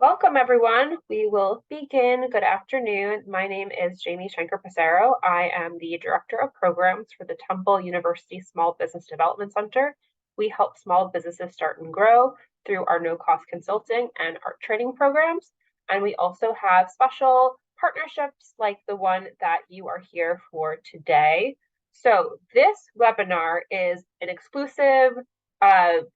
Welcome, everyone. We will begin. Good afternoon. My name is Jamie Schenker-Passero. I am the Director of Programs for the Temple University Small Business Development Center. We help small businesses start and grow through our no-cost consulting and art training programs. And we also have special partnerships like the one that you are here for today. So this webinar is an exclusive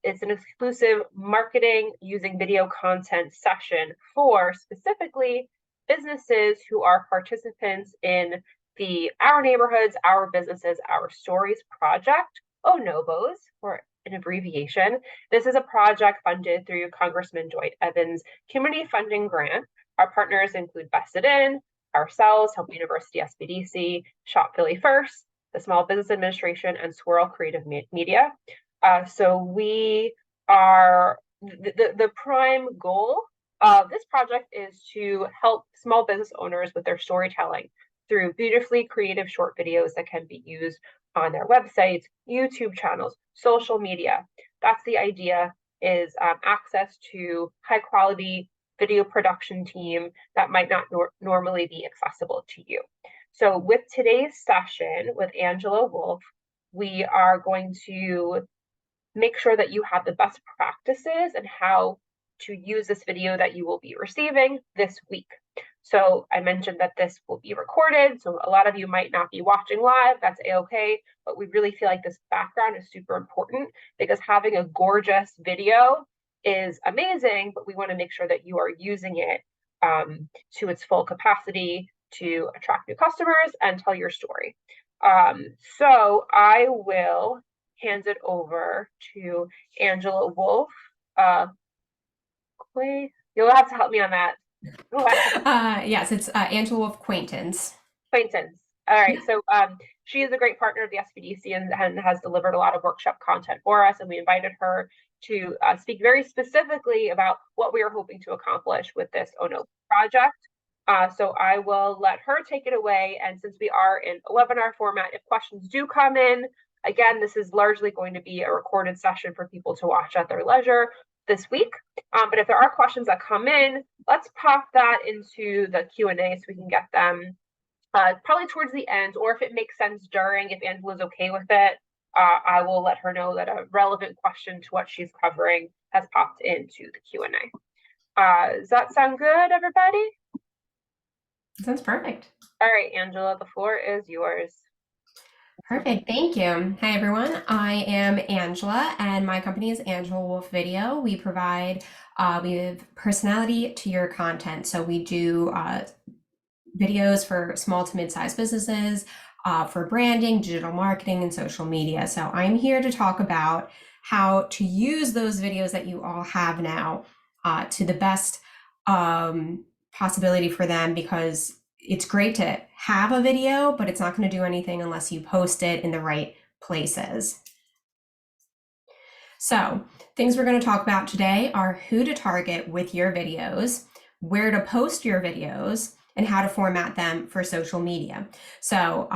it's an exclusive marketing using video content session for specifically businesses who are participants in the Our Neighborhoods, Our Businesses, Our Stories project, ONOBOS, for an abbreviation. This is a project funded through Congressman Dwight Evans' community funding grant. Our partners include Vested In, ourselves, Help University SBDC, Shop Philly First, the Small Business Administration, and Swirl Creative Media. So we are, the prime goal of this project is to help small business owners with their storytelling through beautifully creative short videos that can be used on their websites, YouTube channels, social media. That's the idea, is access to high quality video production team that might not normally be accessible to you. So with today's session with Angela Wolf, we are going to make sure that you have the best practices and how to use this video that you will be receiving this week. So I mentioned that this will be recorded, so a lot of you might not be watching live, that's a-okay, but we really feel like this background is super important because having a gorgeous video is amazing, but we want to make sure that you are using it to its full capacity to attract new customers and tell your story. So I will hand it over to Angela Wolf. You'll have to help me on that. Yes, it's Angela Wolf Quaintance. Quaintance. All right. So she is a great partner of the SBDC and has delivered a lot of workshop content for us. And we invited her to speak very specifically about what we are hoping to accomplish with this ONO project. So I will let her take it away. And since we are in a webinar format, if questions do come in, again, this is largely going to be a recorded session for people to watch at their leisure this week. But if there are questions that come in, let's pop that into the Q&A so we can get them probably towards the end, or if it makes sense during, if Angela's okay with it, I will let her know that a relevant question to what she's covering has popped into the Q&A. Does that sound good, everybody? Sounds perfect. All right, Angela, the floor is yours. Perfect. Thank you. Hi, everyone. I am Angela, and my company is Angela Wolf Video. We provide, we have personality to your content. So we do videos for small to mid-sized businesses, for branding, digital marketing, and social media. So I'm here to talk about how to use those videos that you all have now to the best possibility for them, because it's great to have a video, but it's not going to do anything unless you post it in the right places. So things we're going to talk about today are who to target with your videos, where to post your videos, and how to format them for social media. So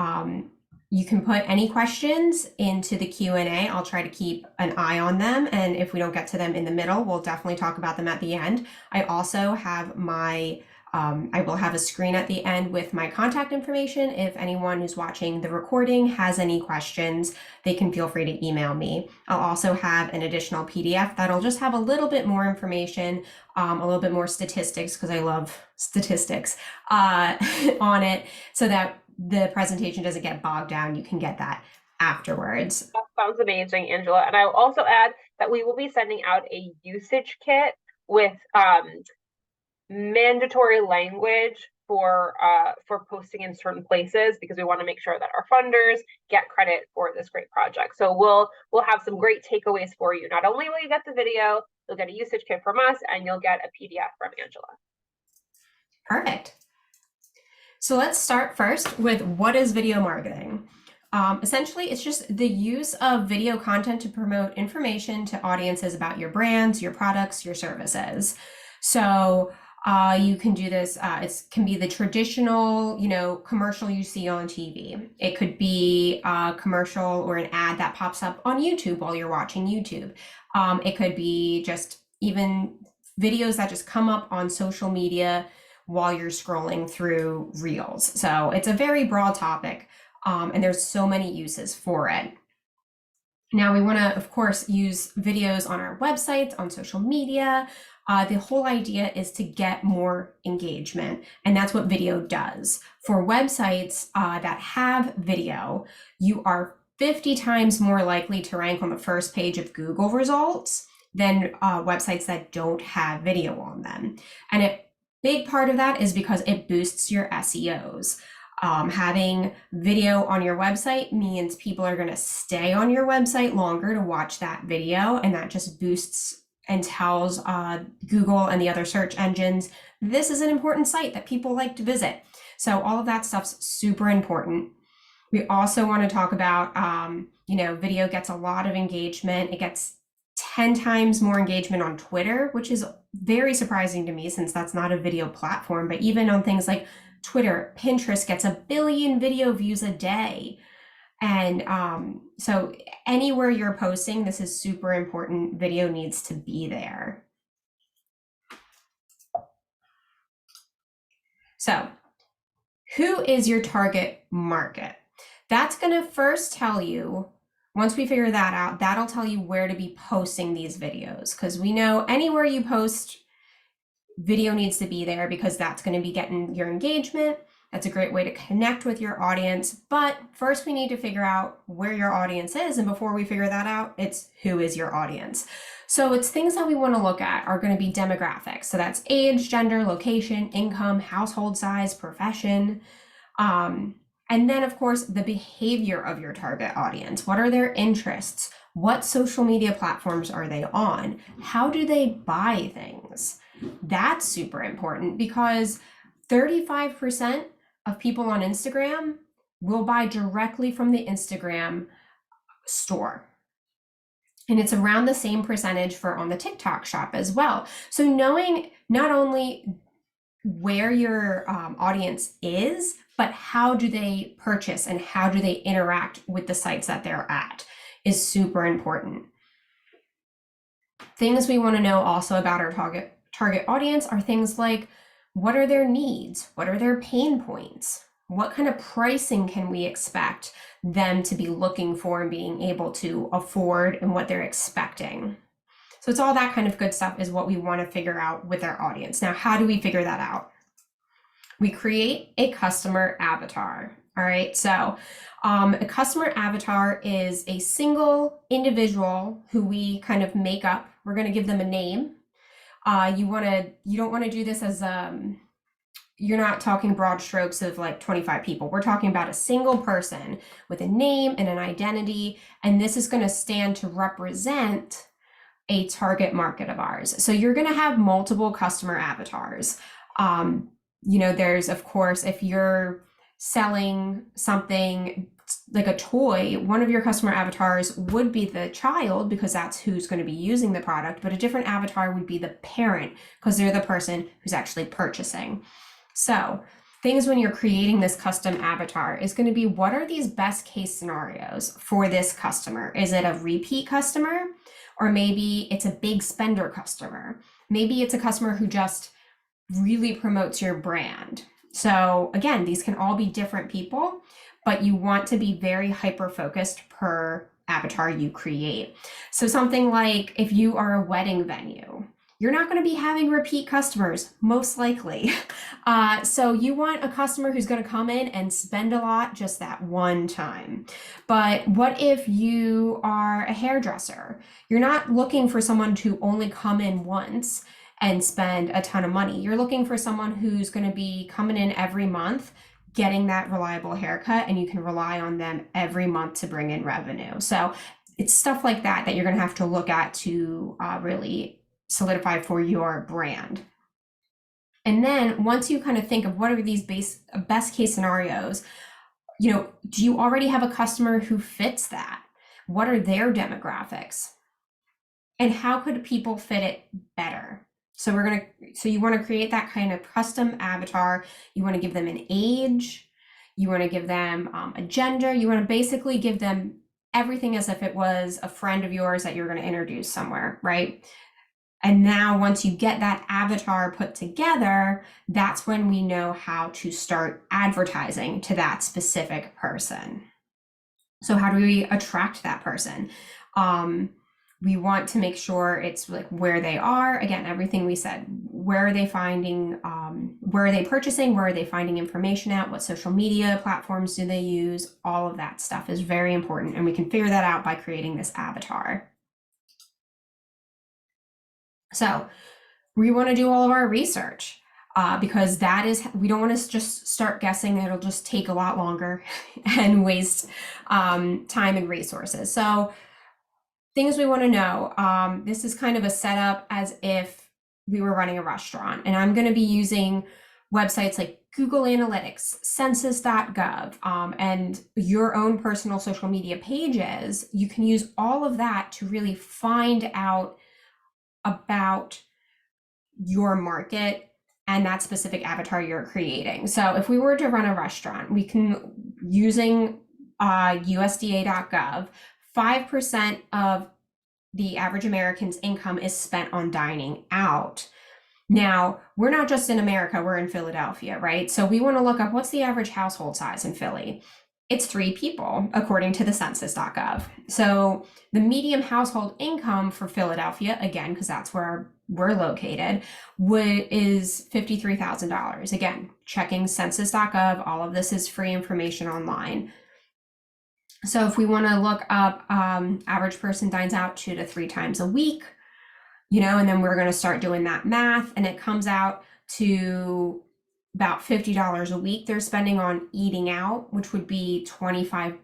you can put any questions into the Q&A. I'll try to keep an eye on them. And if we don't get to them in the middle, we'll definitely talk about them at the end. I also have my I will have a screen at the end with my contact information. If anyone who's watching the recording has any questions, they can feel free to email me. I'll also have an additional PDF that'll just have a little bit more information, a little bit more statistics, because I love statistics, on it, so that the presentation doesn't get bogged down. You can get that afterwards. That sounds amazing, Angela. And I'll also add that we will be sending out a usage kit with mandatory language for posting in certain places, because we want to make sure that our funders get credit for this great project. So we'll have some great takeaways for you. Not only will you get the video, you'll get a usage kit from us, and you'll get a PDF from Angela. Perfect. So let's start first with what is video marketing. Essentially, it's just the use of video content to promote information to audiences about your brands, your products, your services. So you can do this, it can be the traditional, commercial you see on TV. It could be a commercial or an ad that pops up on YouTube while you're watching YouTube. It could be just even videos that just come up on social media while you're scrolling through Reels. So it's a very broad topic, and there's so many uses for it. Now we want to, of course, use videos on our websites, on social media. The whole idea is to get more engagement, and that's what video does. For websites that have video, you are 50 times more likely to rank on the first page of Google results than websites that don't have video on them. And a big part of that is because it boosts your SEOs. Having video on your website means people are going to stay on your website longer to watch that video, and that just boosts and tells Google and the other search engines this is an important site that people like to visit. So all of that stuff's super important. We also want to talk about, video gets a lot of engagement. It gets 10 times more engagement on Twitter, which is very surprising to me since that's not a video platform, but even on things like Twitter, Pinterest gets 1 billion video views a day. And so anywhere you're posting, this is super important. Video needs to be there. So who is your target market? That's going to first tell you, once we figure that out, that'll tell you where to be posting these videos, because we know anywhere you post, video needs to be there because that's going to be getting your engagement. That's a great way to connect with your audience. But first we need to figure out where your audience is. And before we figure that out, it's who is your audience. So it's things that we want to look at are going to be demographics. So that's age, gender, location, income, household size, profession. And then of course, the behavior of your target audience. What are their interests? What social media platforms are they on? How do they buy things? That's super important because 35% of people on Instagram will buy directly from the Instagram store. And it's around the same percentage for on the TikTok shop as well. So knowing not only where your audience is, but how do they purchase and how do they interact with the sites that they're at is super important. Things we want to know also about our target audience are things like, what are their needs? What are their pain points? What kind of pricing can we expect them to be looking for and being able to afford and what they're expecting? So it's all that kind of good stuff is what we want to figure out with our audience. Now, how do we figure that out? We create a customer avatar. All right, so a customer avatar is a single individual who we kind of make up. We're going to give them a name. You don't want to do this as you're not talking broad strokes of like 25 people. We're talking about a single person with a name and an identity, and this is going to stand to represent a target market of ours. So you're going to have multiple customer avatars. There's, of course, if you're selling something like a toy, one of your customer avatars would be the child because that's who's going to be using the product, but a different avatar would be the parent because they're the person who's actually purchasing. So things when you're creating this custom avatar is going to be, what are these best case scenarios for this customer? Is it a repeat customer? Or maybe it's a big spender customer. Maybe it's a customer who just really promotes your brand. So again, these can all be different people, but you want to be very hyper-focused per avatar you create. So something like if you are a wedding venue, you're not going to be having repeat customers, most likely. So you want a customer who's going to come in and spend a lot just that one time. But what if you are a hairdresser? You're not looking for someone to only come in once and spend a ton of money. You're looking for someone who's going to be coming in every month, getting that reliable haircut, and you can rely on them every month to bring in revenue. So it's stuff like that that you're going to have to look at to really solidify for your brand. And then once you kind of think of what are these best case scenarios, do you already have a customer who fits that? What are their demographics? And how could people fit it better? So you want to create that kind of custom avatar. You want to give them an age. You want to give them a gender. You want to basically give them everything as if it was a friend of yours that you're going to introduce somewhere, right? And now once you get that avatar put together, that's when we know how to start advertising to that specific person. So how do we attract that person? We want to make sure it's like where they are. Again, everything we said, where are they finding, where are they purchasing, where are they finding information at, what social media platforms do they use? All of that stuff is very important, and we can figure that out by creating this avatar. So we want to do all of our research because that is, we don't want to just start guessing. It'll just take a lot longer and waste time and resources. So things we want to know, this is kind of a setup as if we were running a restaurant, and I'm going to be using websites like Google Analytics, census.gov, and your own personal social media pages. You can use all of that to really find out about your market and that specific avatar you're creating. So if we were to run a restaurant, we can, using USDA.gov, 5% of the average American's income is spent on dining out. Now, we're not just in America, we're in Philadelphia, right? So we want to look up what's the average household size in Philly. It's 3 people, according to the census.gov. So the median household income for Philadelphia, again, because that's where we're located, is $53,000. Again, checking census.gov, all of this is free information online. So if we want to look up average person dines out 2 to 3 times a week, and then we're going to start doing that math, and it comes out to about $50 a week they're spending on eating out, which would be $25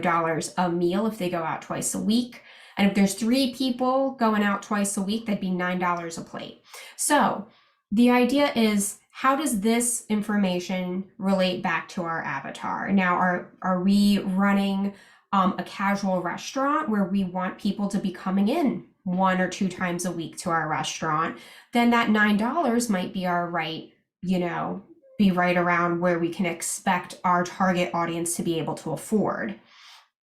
dollars a meal if they go out twice a week. And if there's 3 people going out twice a week, that'd be $9 a plate. So the idea is, how does this information relate back to our avatar? Now, are we running a casual restaurant where we want people to be coming in 1 or 2 times a week to our restaurant? Then that $9 might be our right, be right around where we can expect our target audience to be able to afford.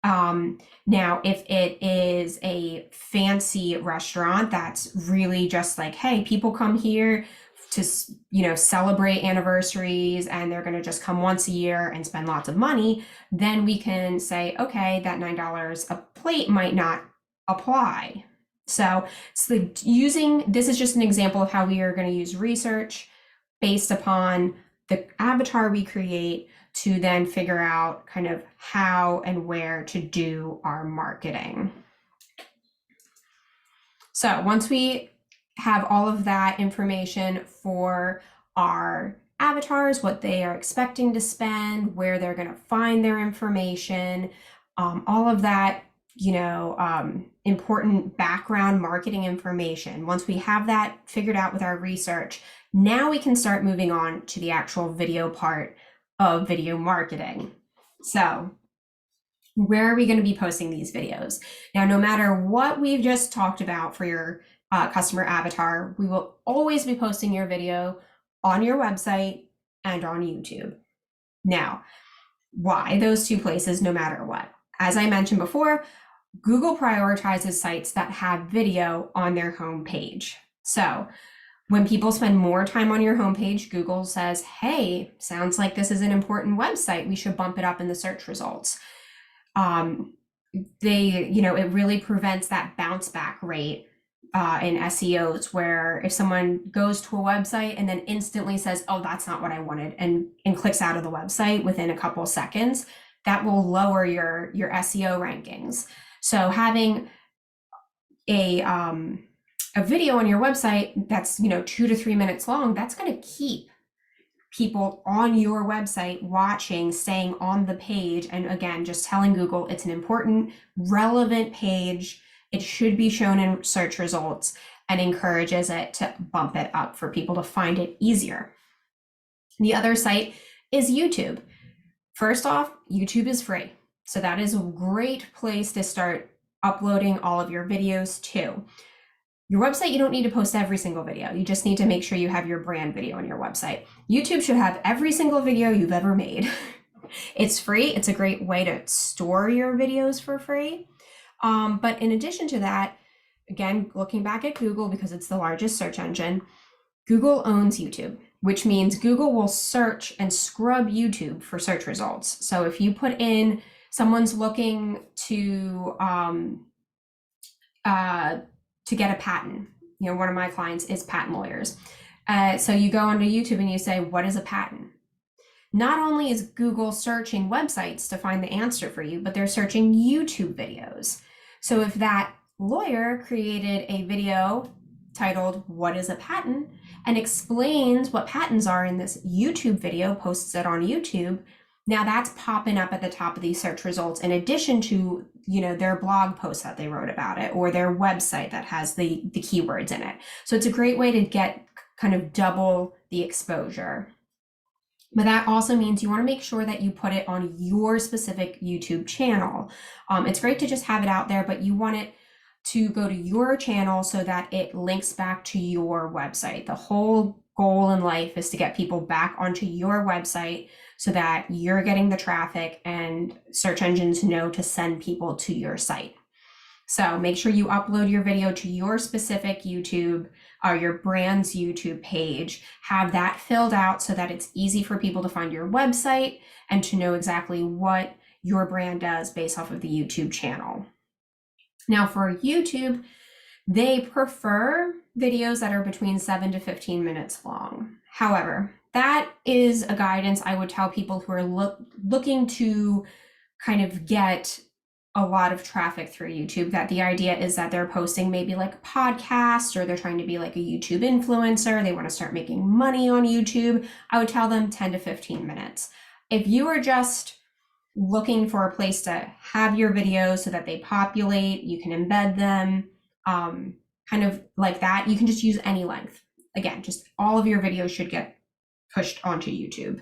Now, if it is a fancy restaurant that's really just like, hey, people come here to, celebrate anniversaries and they're going to just come once a year and spend lots of money, then we can say, okay, that $9 a plate might not apply. So this is just an example of how we are going to use research based upon the avatar we create to then figure out kind of how and where to do our marketing. So once we have all of that information for our avatars, what they are expecting to spend, where they're going to find their information, all of that, important background marketing information. Once we have that figured out with our research, now we can start moving on to the actual video part of video marketing. So where are we going to be posting these videos? Now, no matter what we've just talked about for your customer avatar, we will always be posting your video on your website and on YouTube. Now, why those 2 places no matter what? As I mentioned before, Google prioritizes sites that have video on their homepage. So when people spend more time on your homepage, Google says, hey, sounds like this is an important website. We should bump it up in the search results. It really prevents that bounce back rate in SEOs, where if someone goes to a website and then instantly says, oh, that's not what I wanted, and clicks out of the website within a couple of seconds, that will lower your SEO rankings. So having a video on your website that's 2 to 3 minutes long, that's going to keep people on your website watching, staying on the page, and again, just telling Google it's an important, relevant page. It should be shown in search results, and encourages it to bump it up for people to find it easier. The other site is YouTube. First off, YouTube is free. So that is a great place to start uploading all of your videos to. Your website, you don't need to post every single video. You just need to make sure you have your brand video on your website. YouTube should have every single video you've ever made. It's free. It's a great way to store your videos for free. But in addition to that, again, looking back at Google because it's the largest search engine, Google owns YouTube, which means Google will search and scrub YouTube for search results. So if you put in someone's looking to get a patent, one of my clients is patent lawyers. So you go onto YouTube and you say, what is a patent? Not only is Google searching websites to find the answer for you, but they're searching YouTube videos. So if that lawyer created a video titled, What is a Patent? And explains what patents are in this YouTube video, posts it on YouTube, now that's popping up at the top of these search results in addition to, their blog post that they wrote about it or their website that has the keywords in it. So it's a great way to get kind of double the exposure. But that also means you want to make sure that you put it on your specific YouTube channel. It's great to just have it out there, but you want it to go to your channel so that it links back to your website. The whole goal in life is to get people back onto your website so that you're getting the traffic and search engines know to send people to your site. So make sure you upload your video to your specific YouTube or your brand's YouTube page. Have that filled out so that it's easy for people to find your website and to know exactly what your brand does based off of the YouTube channel. Now for YouTube, they prefer videos that are between 7 to 15 minutes long. However, that is a guidance I would tell people who are looking to kind of get a lot of traffic through YouTube, that the idea is that they're posting maybe like a podcast or they're trying to be like a YouTube influencer. They want to start making money on YouTube. I would tell them 10 to 15 minutes. If you are just looking for a place to have your videos so that they populate, you can embed them, kind of like that, you can just use any length. Again, just all of your videos should get pushed onto YouTube.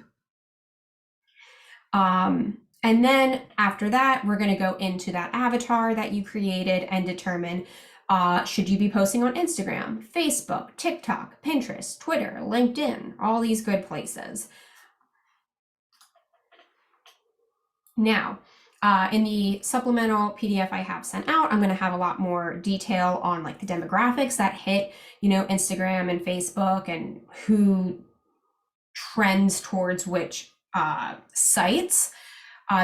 And then after that, we're going to go into that avatar that you created and determine, should you be posting on Instagram, Facebook, TikTok, Pinterest, Twitter, LinkedIn, all these good places. Now, in the supplemental PDF I have sent out, I'm going to have a lot more detail on like the demographics that hit, Instagram and Facebook and who trends towards which sites.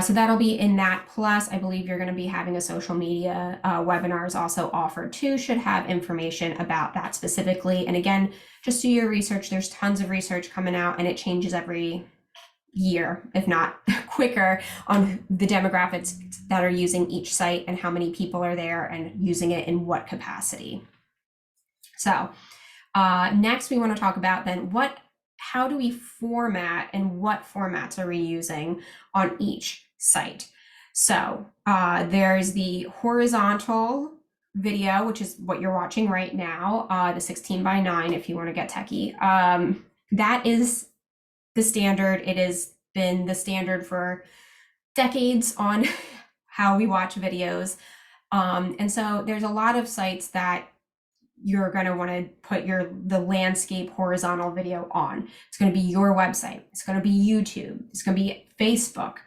So that'll be in that. Plus, I believe you're going to be having a social media webinars also offered too, should have information about that specifically. And again, just do your research. There's tons of research coming out and it changes every year, if not quicker, on the demographics that are using each site and how many people are there and using it in what capacity. So next we want to talk about then how do we format and what formats are we using on each site? So there's the horizontal video, which is what you're watching right now, the 16:9 if you want to get techie. That is the standard. It has been the standard for decades on how we watch videos. And so there's a lot of sites that you're going to want to put the landscape horizontal video on. It's going to be your website. It's going to be YouTube. It's going to be Facebook.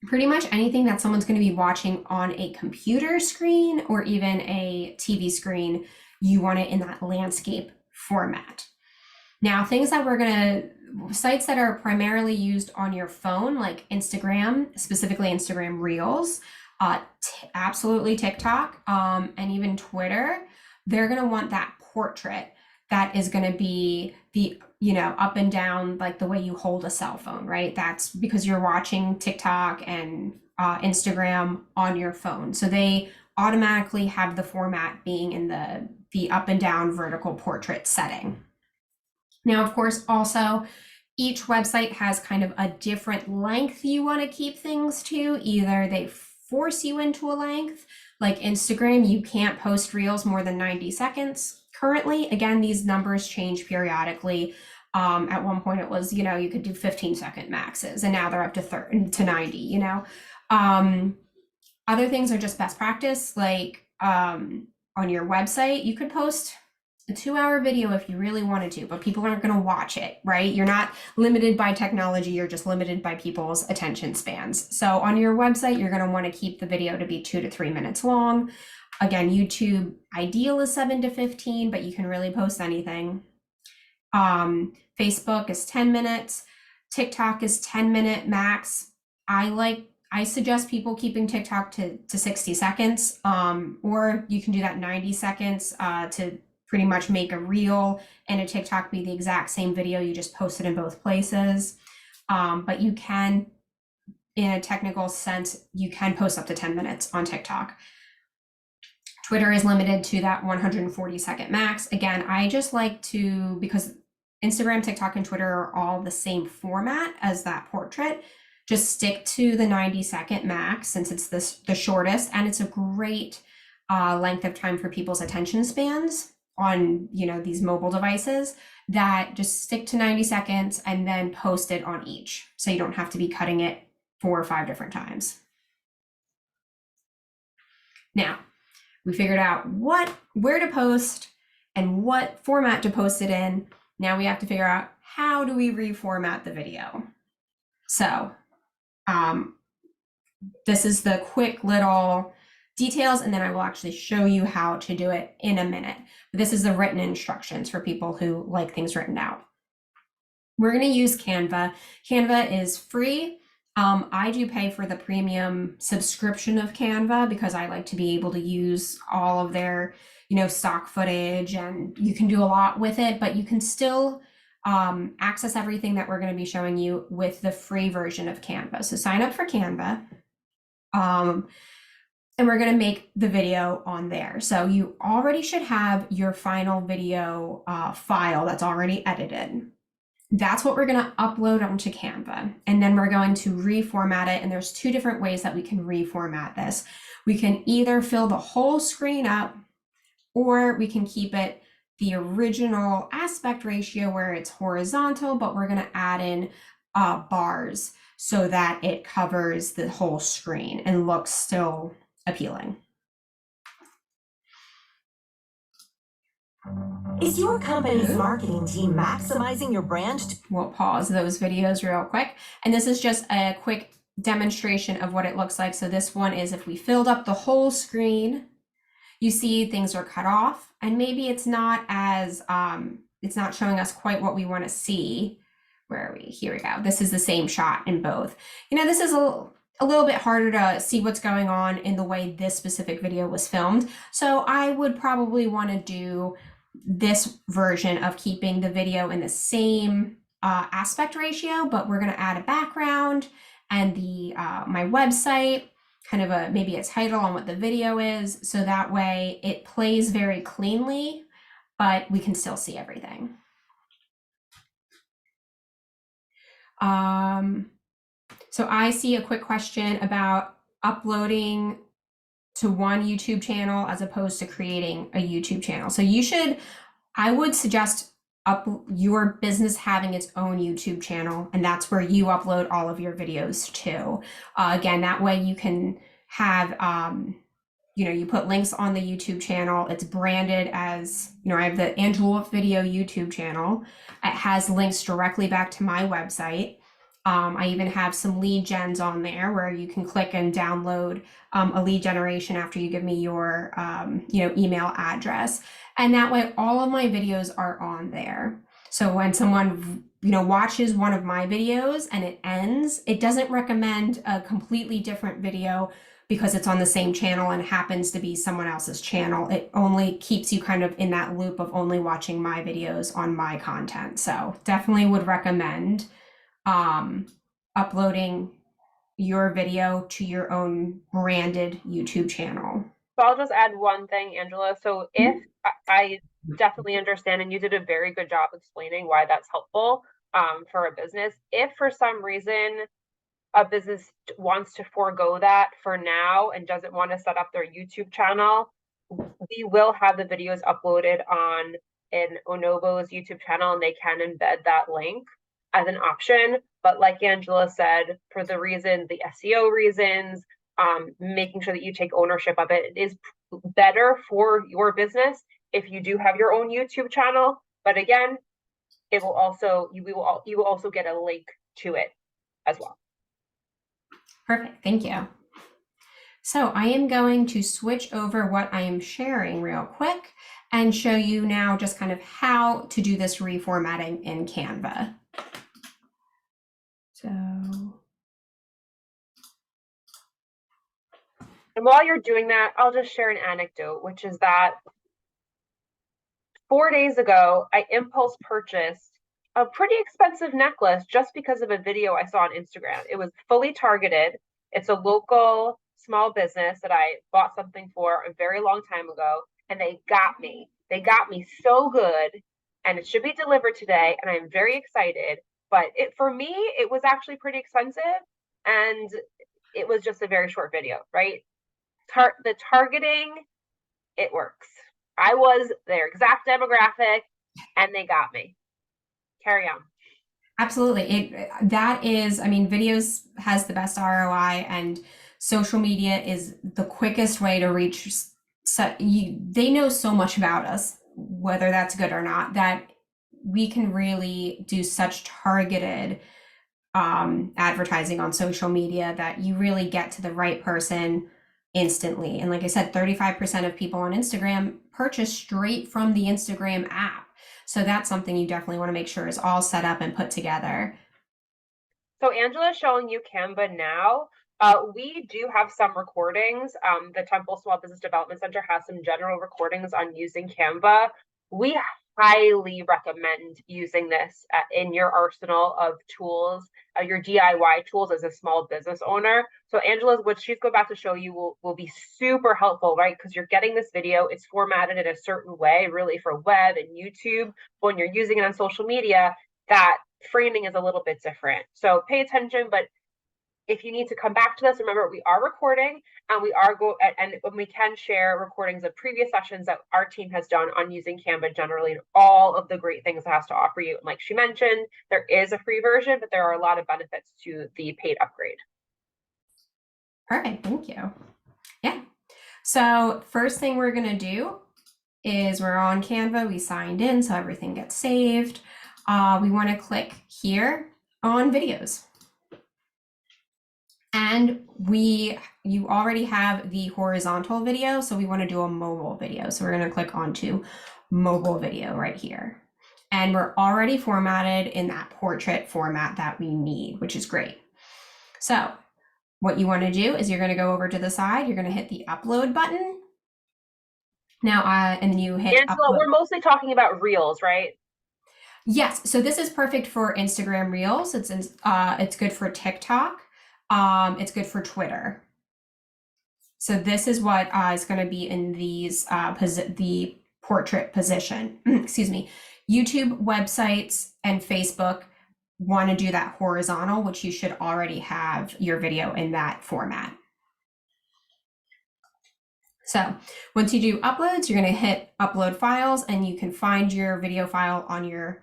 Pretty much anything that someone's going to be watching on a computer screen or even a TV screen, you want it in that landscape format. Now, sites that are primarily used on your phone, like Instagram, specifically Instagram Reels, absolutely TikTok, and even Twitter, they're going to want that portrait that is going to be the, up and down, like the way you hold a cell phone, right? That's because you're watching TikTok and Instagram on your phone. So they automatically have the format being in the up and down vertical portrait setting. Now, of course, also each website has kind of a different length you want to keep things to. Either they force you into a length, like Instagram, you can't post reels more than 90 seconds. Currently, again, these numbers change periodically. At one point it was, you could do 15-second maxes, and now they're up to 90, Other things are just best practice, like on your website, you could post a 2-hour video if you really wanted to, but people aren't going to watch it, right? You're not limited by technology, you're just limited by people's attention spans. So on your website, you're going to want to keep the video to be 2 to 3 minutes long. Again, YouTube ideal is 7 to 15, but you can really post anything. Facebook is 10 minutes. TikTok is 10-minute max. I suggest people keeping TikTok to 60 seconds, or you can do that 90 seconds to pretty much make a reel and a TikTok be the exact same video. You just post it in both places. But you can, in a technical sense, you can post up to 10 minutes on TikTok. Twitter is limited to that 140-second max. Again, I just like to, because Instagram, TikTok, and Twitter are all the same format as that portrait, just stick to the 90-second max since it's the shortest, and it's a great length of time for people's attention spans on these mobile devices. That just stick to 90 seconds and then post it on each, so you don't have to be cutting it 4 or 5 different times. Now, we figured out where to post and what format to post it in. Now we have to figure out, how do we reformat the video? So this is the quick little details, and then I will actually show you how to do it in a minute. This is the written instructions for people who like things written out. We're going to use Canva. Canva is free. I do pay for the premium subscription of Canva because I like to be able to use all of their, stock footage, and you can do a lot with it, but you can still access everything that we're going to be showing you with the free version of Canva. So sign up for Canva, and we're going to make the video on there. So you already should have your final video file that's already edited. That's what we're going to upload onto Canva, and then we're going to reformat it. And there's 2 different ways that we can reformat this. We can either fill the whole screen up, or we can keep it the original aspect ratio where it's horizontal, but we're going to add in bars so that it covers the whole screen and looks still appealing. Is your company's marketing team maximizing your brand? We'll pause those videos real quick. And this is just a quick demonstration of what it looks like. So this one is if we filled up the whole screen, you see things are cut off, and maybe it's not as, it's not showing us quite what we want to see. Where are we? Here we go. This is the same shot in both. This is a little bit harder to see what's going on in the way this specific video was filmed. So I would probably want to do this version of keeping the video in the same aspect ratio, but we're going to add a background and the my website, kind of maybe a title on what the video is, so that way it plays very cleanly, but we can still see everything. So I see a quick question about uploading to one YouTube channel as opposed to creating a YouTube channel. So I would suggest your business having its own YouTube channel, and that's where you upload all of your videos to. Again, that way you can have, you put links on the YouTube channel. It's branded as, I have the Angela Wolf Video YouTube channel. It has links directly back to my website. I even have some lead gens on there where you can click and download a lead generation after you give me your email address. And that way all of my videos are on there. So when someone watches one of my videos and it ends, it doesn't recommend a completely different video because it's on the same channel and happens to be someone else's channel. It only keeps you kind of in that loop of only watching my videos on my content. So definitely would recommend uploading your video to your own branded YouTube channel. So I'll just add one thing, Angela. So if I definitely understand, and you did a very good job explaining why that's helpful for a business. If for some reason a business wants to forego that for now and doesn't want to set up their YouTube channel, we will have the videos uploaded on an ONOBOS YouTube channel, and they can embed that link as an option. But like Angela said, for the SEO reasons, making sure that you take ownership of it, it is better for your business if you do have your own YouTube channel. But again, it will also, you will also get a link to it as well. Perfect, thank you. So I am going to switch over what I am sharing real quick and show you now just kind of how to do this reformatting in Canva. So, And while you're doing that, I'll just share an anecdote, which is that 4 days ago, I impulse purchased a pretty expensive necklace just because of a video I saw on Instagram. It was fully targeted. It's a local small business that I bought something for a very long time ago, and they got me. They got me so good, and it should be delivered today, and I'm very excited. But for me, it was actually pretty expensive, and it was just a very short video, right? The targeting, it works. I was their exact demographic and they got me. Carry on. absolutely. That is, I mean, videos has the best ROI, and social media is the quickest way to reach. So they know so much about us, whether that's good or not, that we can really do such targeted advertising on social media that you really get to the right person instantly. And like I said, 35% of people on Instagram purchase straight from the Instagram app. So that's something you definitely want to make sure is all set up and put together. So Angela's showing you Canva now. We do have some recordings. The Temple Small Business Development Center has some general recordings on using Canva. We highly recommend using this in your arsenal of tools, your DIY tools as a small business owner. So Angela's, what she's about to show you will be super helpful, right? Because you're getting this video, it's formatted in a certain way, really for web and YouTube. When you're using it on social media, that framing is a little bit different. So pay attention, but if you need to come back to this, remember we are recording and we can share recordings of previous sessions that our team has done on using Canva generally and all of the great things it has to offer you. And like she mentioned, there is a free version, but there are a lot of benefits to the paid upgrade. Perfect, thank you. Yeah. So first thing we're gonna do is we're on Canva, we signed in, so everything gets saved. We want to click here on videos. And you already have the horizontal video, so we want to do a mobile video. So we're going to click onto mobile video right here. And we're already formatted in that portrait format that we need, which is great. So what you want to do is you're going to go over to the side, you're going to hit the upload button. Now, and then you hit Angela, we're mostly talking about Reels, right? Yes, so this is perfect for Instagram Reels. It's good for TikTok. It's good for Twitter. So this is what is going to be in these the portrait position. Excuse me. YouTube, websites, and Facebook want to do that horizontal, which you should already have your video in that format. So once you do uploads, you're going to hit upload files, and you can find your video file on your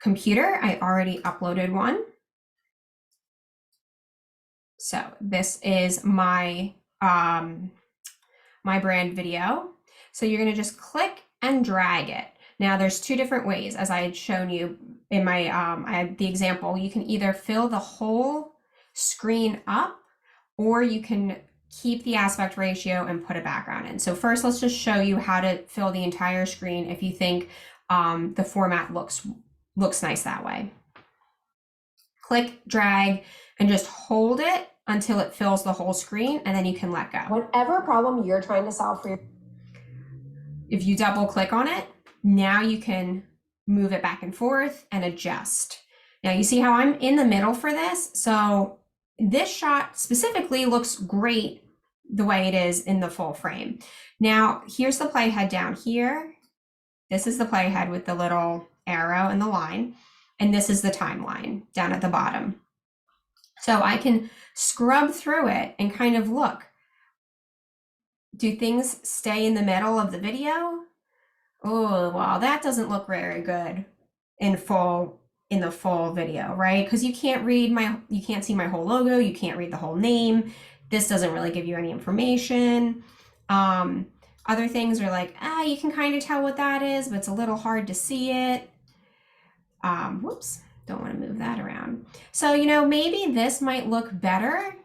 computer. I already uploaded one. So this is my my brand video. So you're going to just click and drag it. Now there's two different ways, as I had shown you in my I had the example. You can either fill the whole screen up, or you can keep the aspect ratio and put a background in. So first, let's just show you how to fill the entire screen if you think the format looks nice that way. Click, drag, and just hold it until it fills the whole screen, and then you can let go. Whatever problem you're trying to solve for your... If you double click on it, now you can move it back and forth and adjust. Now you see how I'm in the middle for this? So this shot specifically looks great the way it is in the full frame. Now here's the playhead down here. This is the playhead with the little arrow and the line. And this is the timeline down at the bottom. So I can scrub through it and kind of look. Do things stay in the middle of the video? Oh, well, that doesn't look very good in the full video, right? Because you can't see my whole logo, you can't read the whole name. This doesn't really give you any information. Other things are like, you can kind of tell what that is, but it's a little hard to see it. Whoops, don't want to move that around. So, maybe this might look better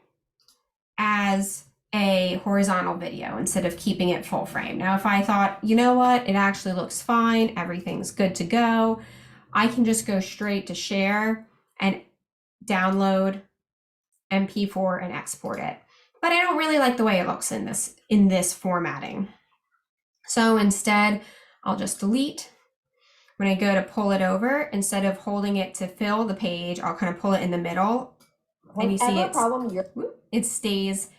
as a horizontal video instead of keeping it full frame. Now, if I thought, you know what, it actually looks fine, everything's good to go, I can just go straight to share and download MP4 and export it. But I don't really like the way it looks in this formatting. So instead, I'll just delete. When I go to pull it over, instead of holding it to fill the page, I'll kind of pull it in the middle, and you see it stays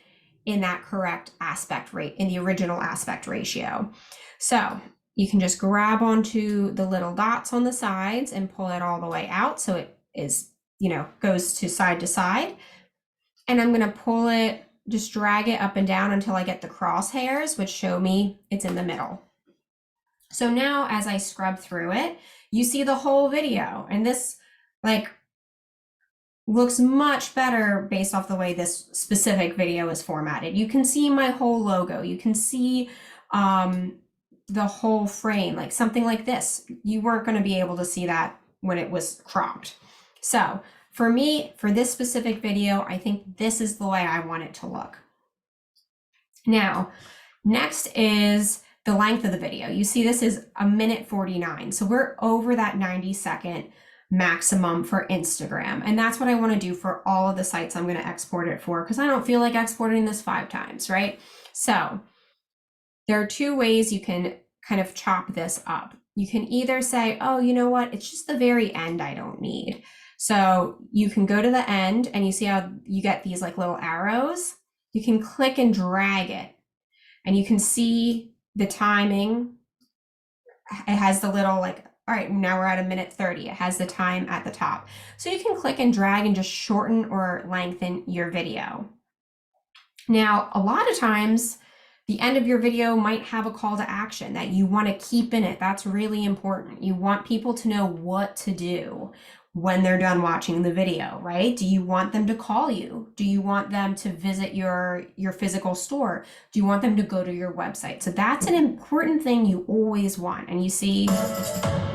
in that correct aspect rate, in the original aspect ratio. So you can just grab onto the little dots on the sides and pull it all the way out so it is, goes to side. And I'm going to pull it, just drag it up and down until I get the crosshairs, which show me it's in the middle. So now as I scrub through it, you see the whole video, and this looks much better based off the way this specific video is formatted. You can see my whole logo. You can see the whole frame, like something like this. You weren't going to be able to see that when it was cropped. So for me, for this specific video, I think this is the way I want it to look. Now, next is the length of the video. You see this is 1:49. So we're over that 90-second maximum for Instagram. And that's what I want to do for all of the sites I'm going to export it for, because I don't feel like exporting this 5 times, right? So there are 2 ways you can kind of chop this up. You can either say, oh, you know what? It's just the very end I don't need. So you can go to the end and you see how you get these like little arrows. You can click and drag it and you can see the timing. It has the little all right, now we're at 1:30. It has the time at the top. So you can click and drag and just shorten or lengthen your video. Now, a lot of times the end of your video might have a call to action that you want to keep in it. That's really important. You want people to know what to do when they're done watching the video, right? Do you want them to call you? Do you want them to visit your physical store? Do you want them to go to your website? So that's an important thing you always want. And you see,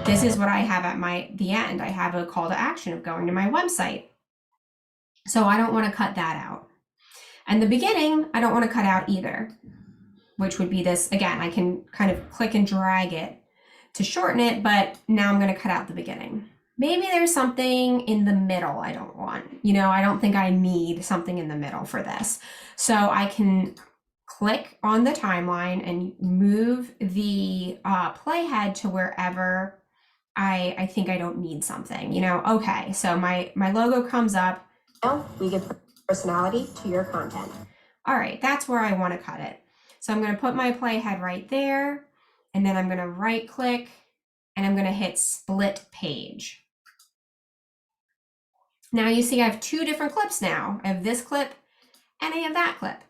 this is what I have at the end. I have a call to action of going to my website. So I don't want to cut that out. And the beginning, I don't want to cut out either, which would be this. Again, I can kind of click and drag it to shorten it, but now I'm going to cut out the beginning. Maybe there's something in the middle I don't want. I don't think I need something in the middle for this. So I can click on the timeline and move the playhead to wherever I think I don't need something. Okay, so my logo comes up. Now we give personality to your content. All right, that's where I want to cut it. So I'm going to put my playhead right there, and then I'm going to right click and I'm going to hit split page. Now you see I have 2 different clips now. I have this clip and I have that clip.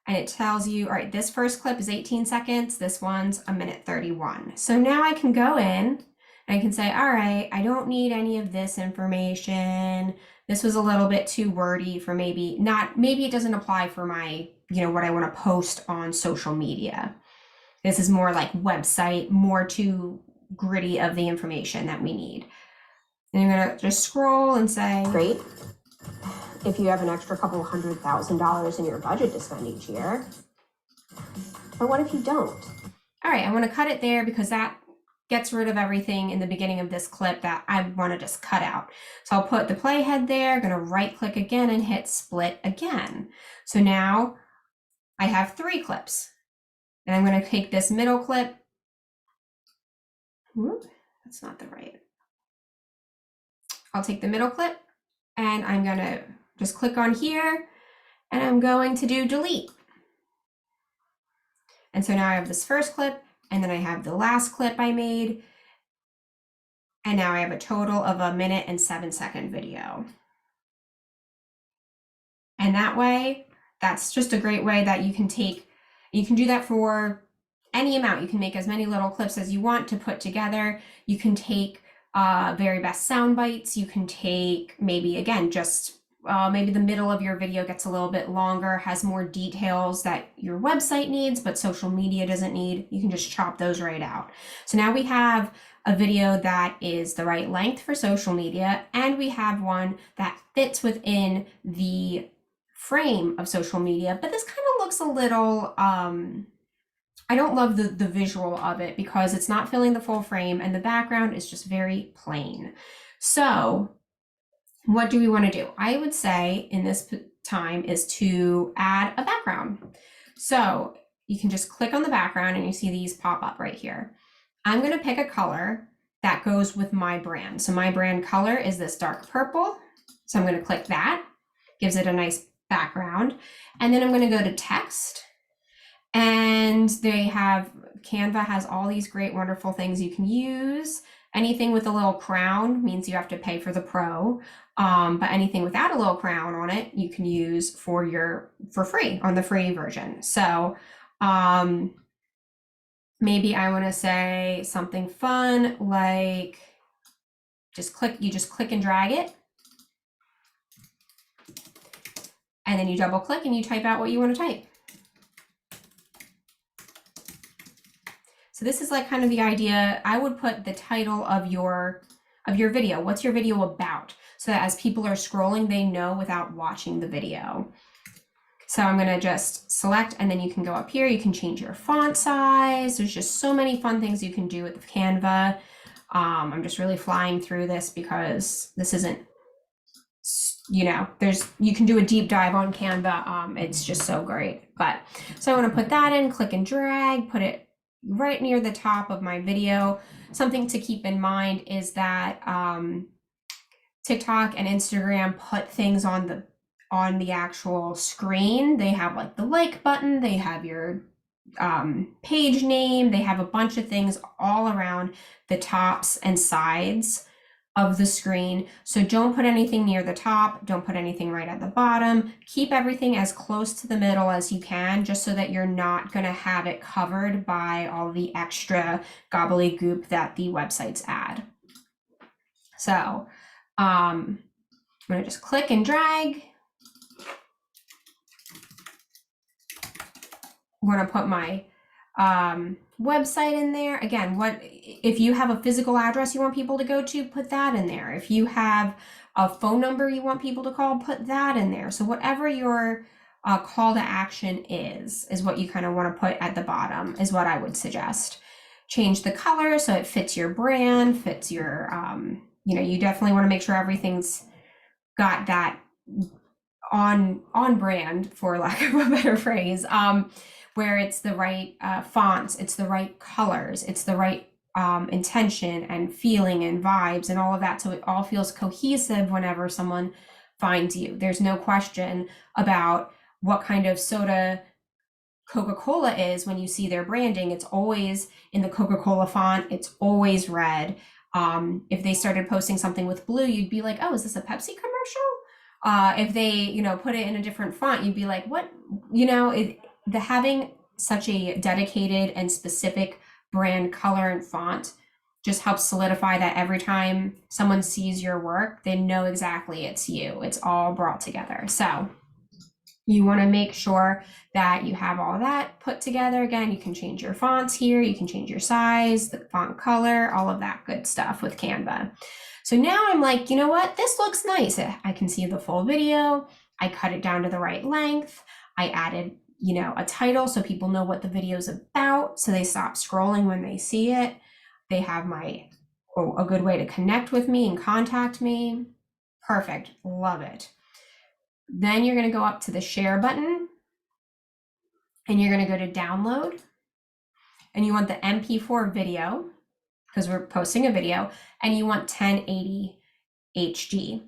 And it tells you, all right, this first clip is 18 seconds. This one's 1:31. So now I can go in and I can say, all right, I don't need any of this information. This was a little bit too wordy for maybe it doesn't apply for my, what I want to post on social media. This is more like website, more too gritty of the information that we need. And I'm going to just scroll and say, great. If you have an extra couple $100,000 in your budget to spend each year. But what if you don't? All right, I want to cut it there because that gets rid of everything in the beginning of this clip that I want to just cut out. So I'll put the playhead there, going to right click again and hit split again. So now I have 3 clips. And I'm going to take this middle clip. Whoop, that's not the right. I'll take the middle clip and I'm going to just click on here and I'm going to do delete. And so now I have this first clip and then I have the last clip I made. And now I have a total of 1:07 video. And that way, that's just a great way that you can do that for any amount. You can make as many little clips as you want to put together. You can take very best sound bites. You can take maybe, again, just maybe the middle of your video gets a little bit longer, has more details that your website needs, but social media doesn't need. You can just chop those right out. So now we have a video that is the right length for social media, and we have one that fits within the frame of social media, but this kind of looks a little, I don't love the visual of it because it's not filling the full frame and the background is just very plain. So what do we want to do? I would say in this time is to add a background. So you can just click on the background and you see these pop up right here. I'm going to pick a color that goes with my brand. So my brand color is this dark purple. So I'm going to click that, gives it a nice background. And then I'm going to go to text, and Canva has all these great, wonderful things you can use. Anything with a little crown means you have to pay for the pro. But anything without a little crown on it, you can use for free on the free version. So maybe I want to say something fun like you just click and drag it. And then you double click and you type out what you want to type. So this is like kind of the idea. I would put the title of your video. What's your video about? So that as people are scrolling, they know without watching the video. So I'm going to just select, and then you can go up here. You can change your font size. There's just so many fun things you can do with Canva. I'm just really flying through this because this isn't, you can do a deep dive on Canva. It's just so great. But so I want to put that in, click and drag, put it right near the top of my video. Something to keep in mind is that TikTok and Instagram put things on the actual screen. They have like the like button, they have your page name, they have a bunch of things all around the tops and sides of the screen. So don't put anything near the top, don't put anything right at the bottom. Keep everything as close to the middle as you can, just so that you're not going to have it covered by all the extra gobbledygook that the websites add. So I'm going to just click and drag. I'm going to put my website in there. Again, if you have a physical address you want people to go to, put that in there. If you have a phone number you want people to call, put that in there. So whatever your call to action is what you kind of want to put at the bottom is what I would suggest. Change the color so it fits your brand, fits your, you definitely want to make sure everything's got that on brand, for lack of a better phrase, where it's the right fonts, it's the right colors, it's the right intention and feeling and vibes and all of that. So it all feels cohesive whenever someone finds you. There's no question about what kind of soda Coca-Cola is when you see their branding. It's always in the Coca-Cola font. It's always red. If they started posting something with blue, you'd be like, oh, is this a Pepsi commercial? If they, put it in a different font, you'd be like, what? Having such a dedicated and specific brand color and font just helps solidify that every time someone sees your work, they know exactly it's you. It's all brought together. So you want to make sure that you have all that put together. Again, you can change your fonts here, you can change your size, the font color, all of that good stuff with Canva. So now I'm like, you know what? This looks nice. I can see the full video. I cut it down to the right length. I added a title so people know what the video is about, so they stop scrolling when they see it. They have a good way to connect with me and contact me. Perfect. Love it. Then you're going to go up to the share button and you're going to go to download, and you want the MP4 video because we're posting a video, and you want 1080 HD.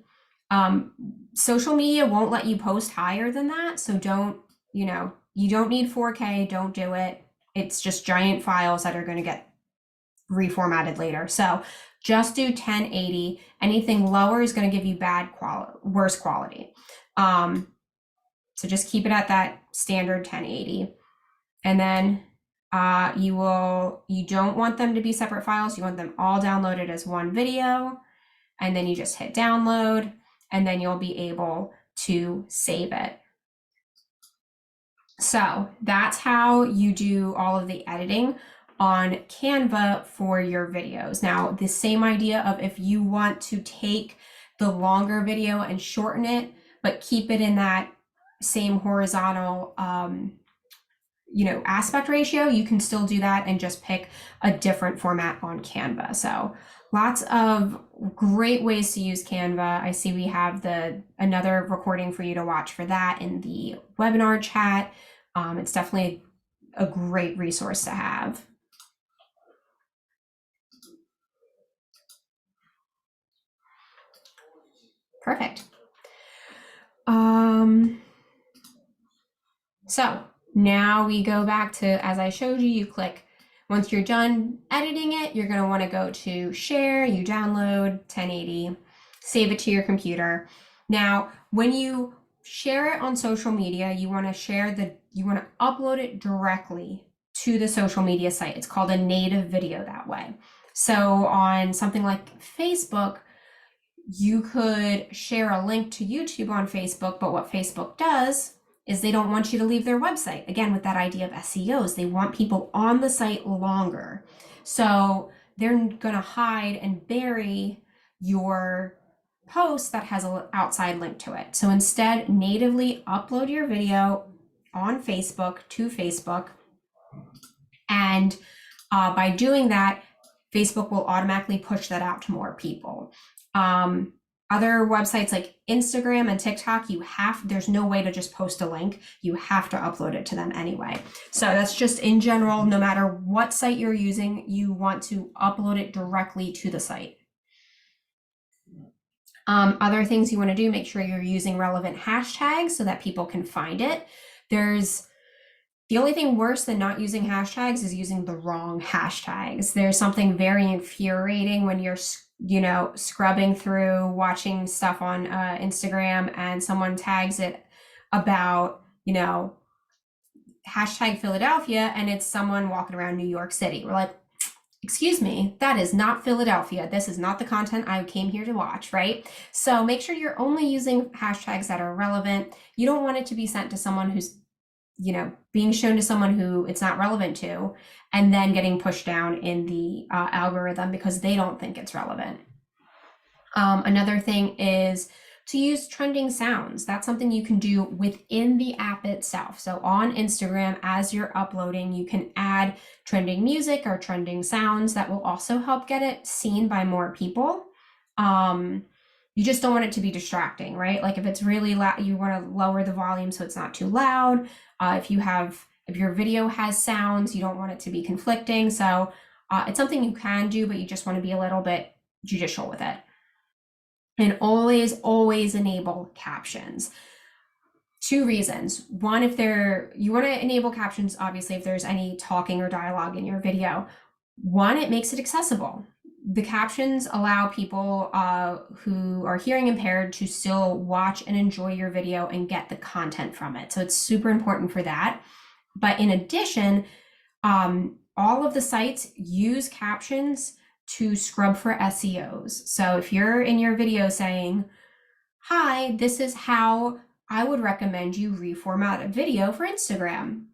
Social media won't let you post higher than that, so you don't need 4K, don't do it. It's just giant files that are going to get reformatted later. So just do 1080. Anything lower is going to give you worse quality. So just keep it at that standard 1080. And then you don't want them to be separate files. You want them all downloaded as one video. And then you just hit download, and then you'll be able to save it. So that's how you do all of the editing on Canva for your videos. Now, the same idea of if you want to take the longer video and shorten it, but keep it in that same horizontal aspect ratio, you can still do that and just pick a different format on Canva. So lots of great ways to use Canva. I see we have another recording for you to watch for that in the webinar chat. It's definitely a great resource to have. Perfect. So now we go back to, as I showed you, you click, once you're done editing it, you're going to want to go to share, you download 1080, save it to your computer. Now, when you share it on social media, you want to upload it directly to the social media site. It's called a native video that way. So on something like Facebook, you could share a link to YouTube on Facebook, but what Facebook does is they don't want you to leave their website. Again, with that idea of SEOs, they want people on the site longer. So they're going to hide and bury your post that has an outside link to it. So instead, natively upload your video on Facebook to Facebook. And by doing that, Facebook will automatically push that out to more people. Other websites like Instagram and TikTok, there's no way to just post a link. You have to upload it to them anyway. So that's just in general, no matter what site you're using, you want to upload it directly to the site. Other things you want to do, make sure you're using relevant hashtags so that people can find it. The only thing worse than not using hashtags is using the wrong hashtags. There's something very infuriating when you're scrubbing through, watching stuff on Instagram, and someone tags it about, hashtag Philadelphia, and it's someone walking around New York City. We're like, excuse me, that is not Philadelphia. This is not the content I came here to watch, right? So make sure you're only using hashtags that are relevant. You don't want it to be sent to someone who's, being shown to someone who it's not relevant to, and then getting pushed down in the algorithm because they don't think it's relevant. Another thing is to use trending sounds. That's something you can do within the app itself. So on Instagram, as you're uploading, you can add trending music or trending sounds that will also help get it seen by more people. You just don't want it to be distracting, right? Like if it's really loud, you want to lower the volume so it's not too loud. If your video has sounds, you don't want it to be conflicting. So it's something you can do, but you just want to be a little bit judicial with it. And always enable captions. 2 reasons. One, you want to enable captions, obviously, if there's any talking or dialogue in your video. One, it makes it accessible. The captions allow people who are hearing impaired to still watch and enjoy your video and get the content from it. So it's super important for that. But in addition, all of the sites use captions to scrub for SEOs. So if you're in your video saying, hi, this is how I would recommend you reformat a video for Instagram,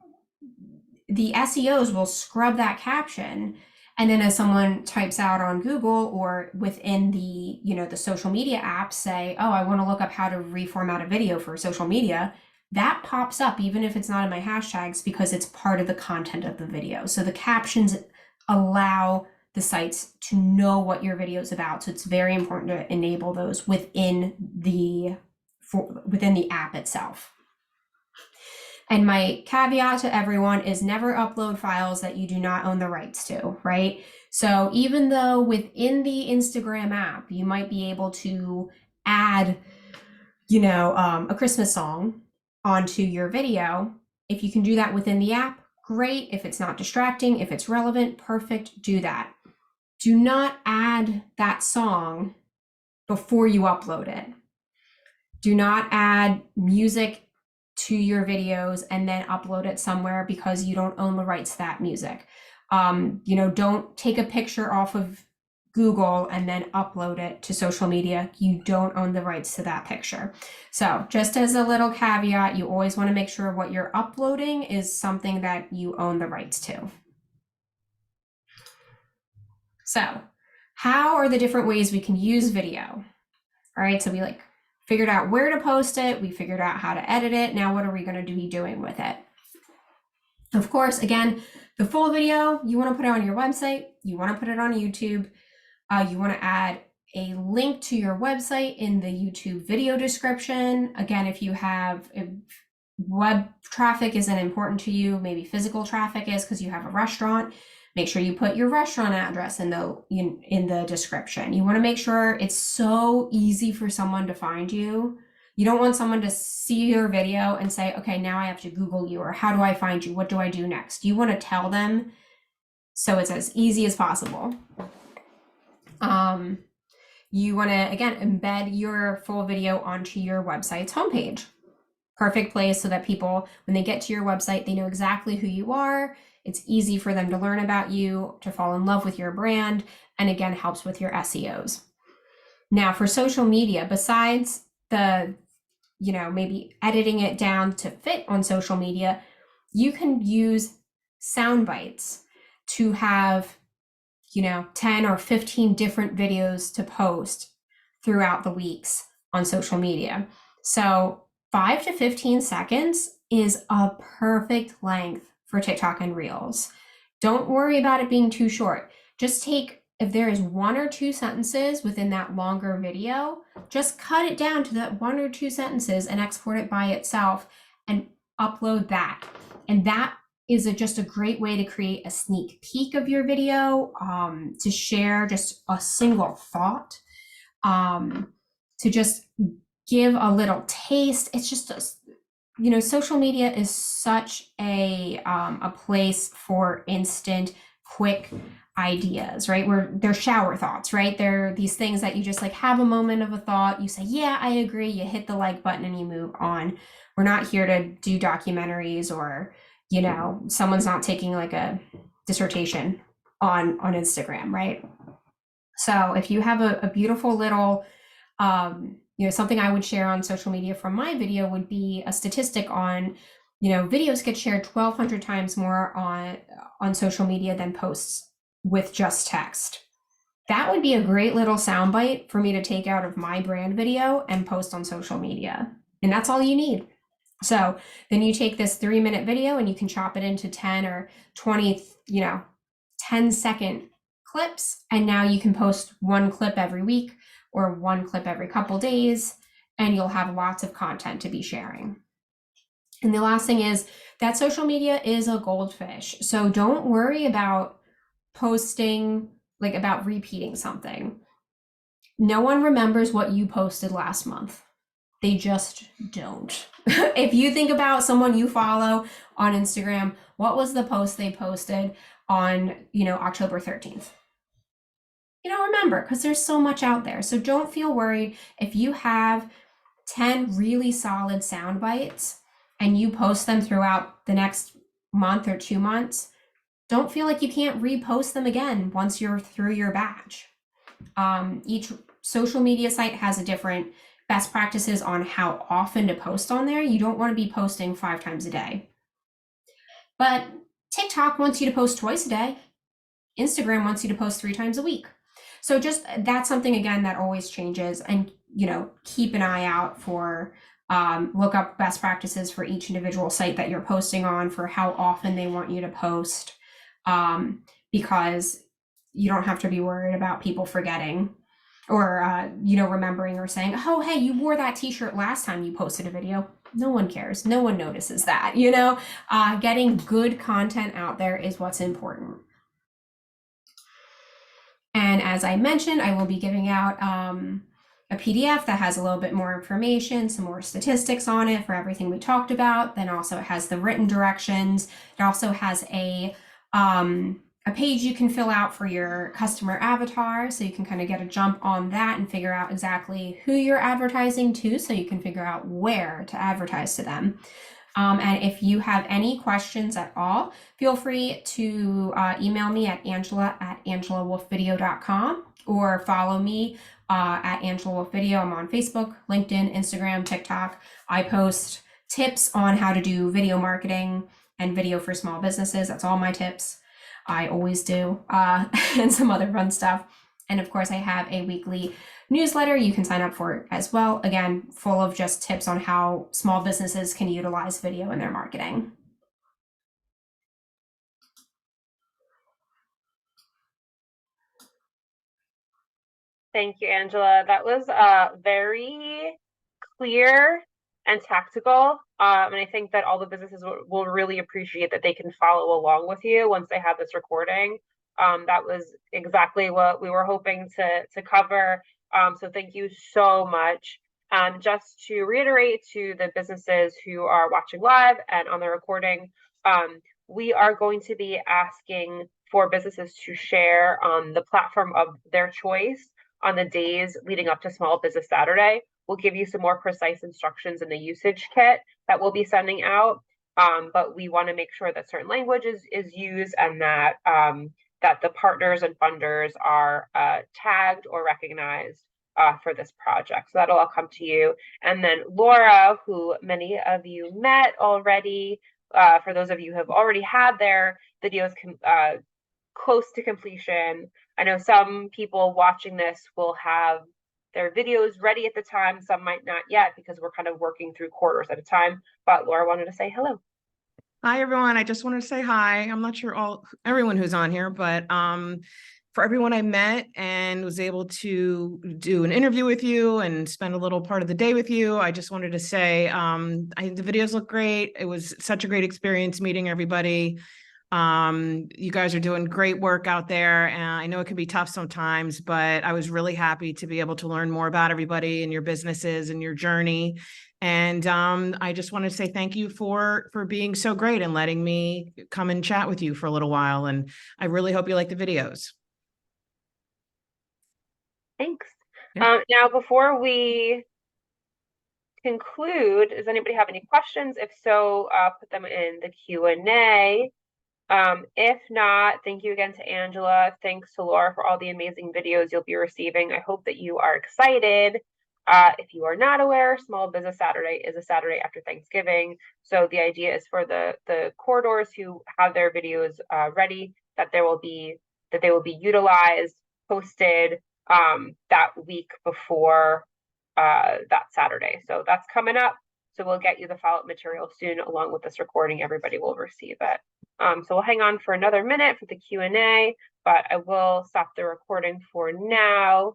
the SEOs will scrub that caption. And then as someone types out on Google or within the, the social media apps, say, oh, I want to look up how to reformat a video for social media, that pops up even if it's not in my hashtags because it's part of the content of the video. So the captions allow the sites to know what your video is about. So it's very important to enable those within the app itself. And my caveat to everyone is never upload files that you do not own the rights to, right? So even though within the Instagram app, you might be able to add, a Christmas song onto your video, if you can do that within the app, great. If it's not distracting, if it's relevant, perfect, do that. Do not add that song before you upload it. Do not add music to your videos and then upload it somewhere because you don't own the rights to that music. Don't take a picture off of Google and then upload it to social media. You don't own the rights to that picture. So just as a little caveat, you always want to make sure what you're uploading is something that you own the rights to. So how are the different ways we can use video? All right, so we figured out where to post it. We figured out how to edit it. Now what are we going to be doing with it? Of course, again, the full video, you want to put it on your website, you want to put it on YouTube, you want to add a link to your website in the YouTube video description. Again, if web traffic isn't important to you, maybe physical traffic is because you have a restaurant, make sure you put your restaurant address in the description. You want to make sure it's so easy for someone to find you. You don't want someone to see your video and say, okay, now I have to Google you, or how do I find you? What do I do next? You want to tell them so it's as easy as possible. You want to, again, embed your full video onto your website's homepage. Perfect place so that people, when they get to your website, they know exactly who you are. It's easy for them to learn about you, to fall in love with your brand, and again, helps with your SEOs. Now, for social media, besides the maybe editing it down to fit on social media, you can use sound bites to have 10 or 15 different videos to post throughout the weeks on social media. So 5 to 15 seconds is a perfect length for TikTok and Reels. Don't worry about it being too short. Just take, if there is 1 or 2 sentences within that longer video, just cut it down to that 1 or 2 sentences and export it by itself and upload that. And that is just a great way to create a sneak peek of your video, to share just a single thought, to just give a little taste. It's just, social media is such a place for instant, quick ideas, right? Where they're shower thoughts, right? They're these things that you just have a moment of a thought, you say, yeah, I agree, you hit the like button and you move on. We're not here to do documentaries, or someone's not taking a dissertation on Instagram, right? So if you have a beautiful little something I would share on social media from my video would be a statistic on videos get shared 1,200 times more on social media than posts with just text. That would be a great little soundbite for me to take out of my brand video and post on social media. And that's all you need. So then you take this 3-minute video and you can chop it into 10 or 20, 10-second clips. And now you can post 1 clip every week or 1 clip every couple days, and you'll have lots of content to be sharing. And the last thing is that social media is a goldfish. So don't worry about posting, about repeating something. No one remembers what you posted last month. They just don't. If you think about someone you follow on Instagram, what was the post they posted on, October 13th? You don't remember, because there's so much out there. So don't feel worried if you have 10 really solid sound bites and you post them throughout the next month or 2 months. Don't feel like you can't repost them again once you're through your batch. Each social media site has a different best practices on how often to post on there. You don't want to be posting 5 times a day. But TikTok wants you to post twice a day. Instagram wants you to post 3 times a week. So just that's something, again, that always changes. And, keep an eye out for, look up best practices for each individual site that you're posting on for how often they want you to post, because you don't have to be worried about people forgetting or, remembering or saying, oh, hey, you wore that t-shirt last time you posted a video. No one cares. No one notices that, getting good content out there is what's important. And as I mentioned, I will be giving out a PDF that has a little bit more information, some more statistics on it for everything we talked about. Then also it has the written directions. It also has a page you can fill out for your customer avatar, so you can kind of get a jump on that and figure out exactly who you're advertising to, so you can figure out where to advertise to them. And if you have any questions at all, feel free to email me at angela@angelawolfvideo.com or follow me at Angela Wolf Video. I'm on Facebook, LinkedIn, Instagram, TikTok. I post tips on how to do video marketing and video for small businesses. That's all my tips. I always do, and some other fun stuff. And of course, I have a weekly newsletter you can sign up for as well. Again, full of just tips on how small businesses can utilize video in their marketing. Thank you, Angela. That was very clear and tactical. And I think that all the businesses will really appreciate that they can follow along with you once they have this recording. That was exactly what we were hoping to cover. So thank you so much. Just to reiterate to the businesses who are watching live and on the recording, we are going to be asking for businesses to share on the platform of their choice on the days leading up to Small Business Saturday. We'll give you some more precise instructions in the usage kit that we'll be sending out. But we want to make sure that certain language is used and that that the partners and funders are tagged or recognized for this project. So that'll all come to you. And then Laura, who many of you met already, for those of you who have already had their videos close to completion, I know some people watching this will have their videos ready at the time. Some might not yet because we're kind of working through quarters at a time. But Laura wanted to say hello. Hi, everyone. I just wanted to say hi. I'm not sure everyone who's on here, but for everyone I met and was able to do an interview with you and spend a little part of the day with you, I just wanted to say the videos look great. It was such a great experience meeting everybody. You guys are doing great work out there, and I know it can be tough sometimes, but I was really happy to be able to learn more about everybody and your businesses and your journey. And I just want to say thank you for being so great and letting me come and chat with you for a little while. And I really hope you like the videos. Thanks. Yeah. Now, before we conclude, does anybody have any questions? If so, put them in the Q&A. If not, thank you again to Angela. Thanks to Laura for all the amazing videos you'll be receiving. I hope that you are excited. If you are not aware, Small Business Saturday is a Saturday after Thanksgiving. So the idea is for the corridors who have their videos ready, that they will be utilized, posted that week before that Saturday. So that's coming up. So we'll get you the follow-up material soon along with this recording. Everybody will receive it. So we'll hang on for another minute for the Q&A, but I will stop the recording for now.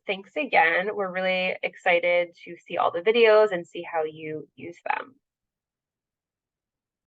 Thanks again. We're really excited to see all the videos and see how you use them.